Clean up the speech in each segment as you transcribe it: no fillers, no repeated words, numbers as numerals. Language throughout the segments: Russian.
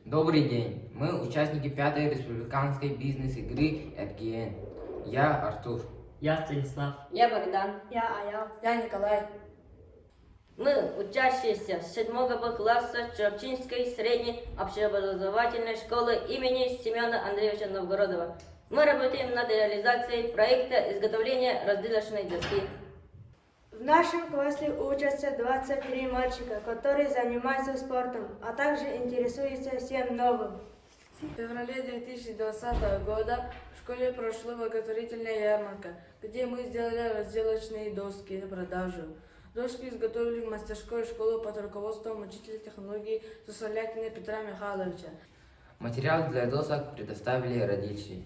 Добрый день! Мы участники пятой республиканской бизнес-игры «Эрген». Я Артур. Я Станислав. Я Богдан. Я Аял. Я Николай. Мы учащиеся 7 класса Чурчинской средней общеобразовательной школы имени Семена Андреевича Новгородова. Мы работаем над реализацией проекта изготовления разделочной доски. В нашем классе учатся 23 мальчика, которые занимаются спортом, а также интересуются всем новым. В феврале 2020 года в школе прошла благотворительная ярмарка, где мы сделали разделочные доски на продажу. Доски изготовили в мастерской школы под руководством учителя технологий Сусалякина Петра Михайловича. Материал для досок предоставили родители.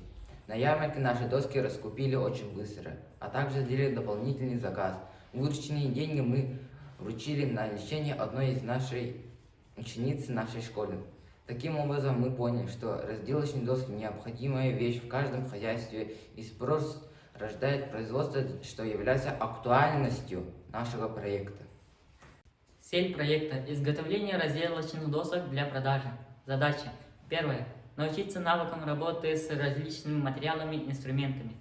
На ярмарке наши доски раскупили очень быстро, а также сделали дополнительный заказ. Вырученные деньги мы вручили на лечение одной из нашей ученицы нашей школы. Таким образом, мы поняли, что разделочные доски – необходимая вещь в каждом хозяйстве, и спрос рождает производство, что является актуальностью нашего проекта. Цель проекта – изготовление разделочных досок для продажи. Задача. Первое. Научиться навыкам работы с различными материалами и инструментами.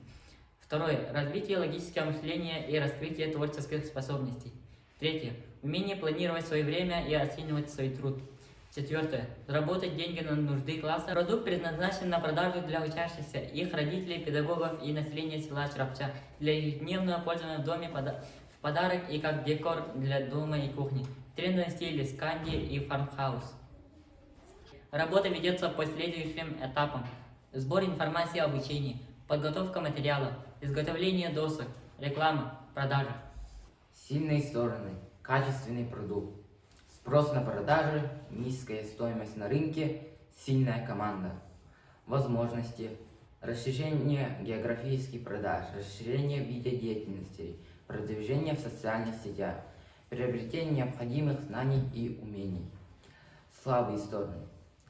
Второе. Развитие логического мышления и раскрытие творческих способностей. Третье. Умение планировать свое время и оценивать свой труд. Четвертое. Заработать деньги на нужды класса. Продукт предназначен на продажу для учащихся, их родителей, педагогов и населения села Чрапча для ежедневного пользования в доме в подарок и как декор для дома и кухни. Трендовый стиль сканди и фармхаус. Работа ведется по следующим этапам. Сбор информации об учении, подготовка материала, изготовление досок, реклама, продажа. Сильные стороны. Качественный продукт. Спрос на продажи, низкая стоимость на рынке, сильная команда. Возможности. Расширение географических продаж, расширение вида деятельности, продвижение в социальных сетях, приобретение необходимых знаний и умений. Слабые стороны.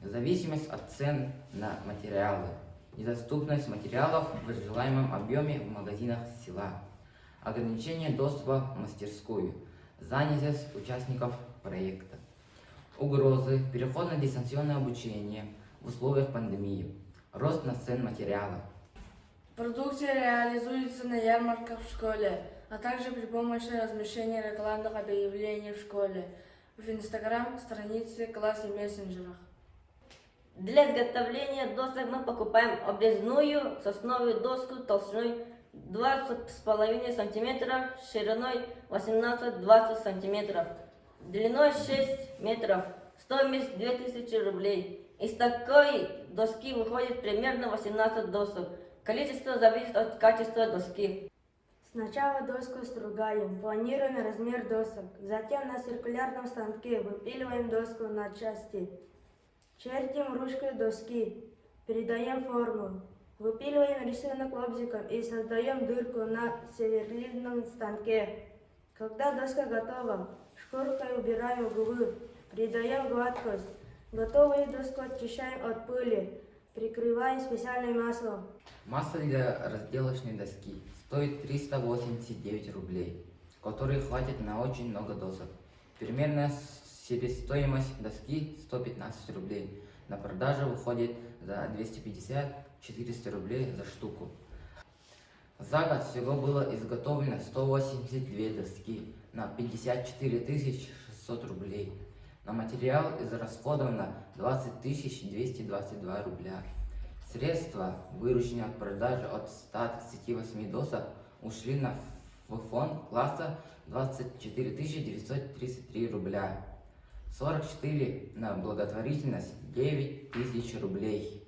Зависимость от цен на материалы, недоступность материалов в желаемом объеме в магазинах села, ограничение доступа в мастерскую, занятость участников проекта, угрозы, переход на дистанционное обучение в условиях пандемии, рост цен материала. Продукция реализуется на ярмарках в школе, а также при помощи размещения рекламных объявлений в школе, в Инстаграм, странице, классе, мессенджерах. Для изготовления досок мы покупаем обрезную сосновую доску толщиной 20,5 см, шириной 18-20 см, длиной 6 метров, стоимость 2000 рублей. Из такой доски выходит примерно 18 досок. Количество зависит от качества доски. Сначала доску стругаем, планируем размер досок, затем на циркулярном станке выпиливаем доску на части. Чертим ручкой доски, передаем форму, выпиливаем рисунок лобзиком и создаем дырку на сверлильном станке. Когда доска готова, шкуркой убираем углы, придаем гладкость. Готовую доску очищаем от пыли, прикрываем специальным маслом. Масло для разделочной доски стоит 389 рублей, которые хватит на очень много досок. Примерная себестоимость доски 115 рублей. На продажу выходит за 250-400 рублей за штуку. За год всего было изготовлено 182 доски на 54 600 рублей. На материал израсходовано 20 222 рубля. Средства, вырученные от продажи от 138 досок, ушли в фонд класса 24 933 рубля. 44 на благотворительность 9 000 рублей.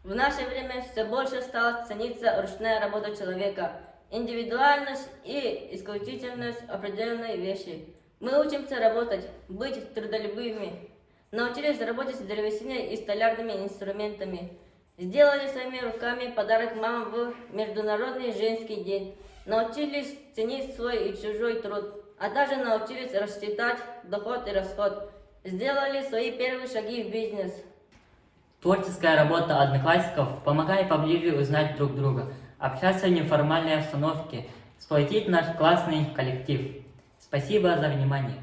В наше время все больше стала цениться ручная работа человека, индивидуальность и исключительность определенной вещи. Мы учимся работать, быть трудолюбивыми, научились работать с древесиной и столярными инструментами, сделали своими руками подарок мамам в Международный женский день, научились ценить свой и чужой труд, а также научились рассчитать доход и расход, сделали свои первые шаги в бизнес. Творческая работа одноклассников помогает поближе узнать друг друга, общаться в неформальной обстановке, сплотить наш классный коллектив. Спасибо за внимание.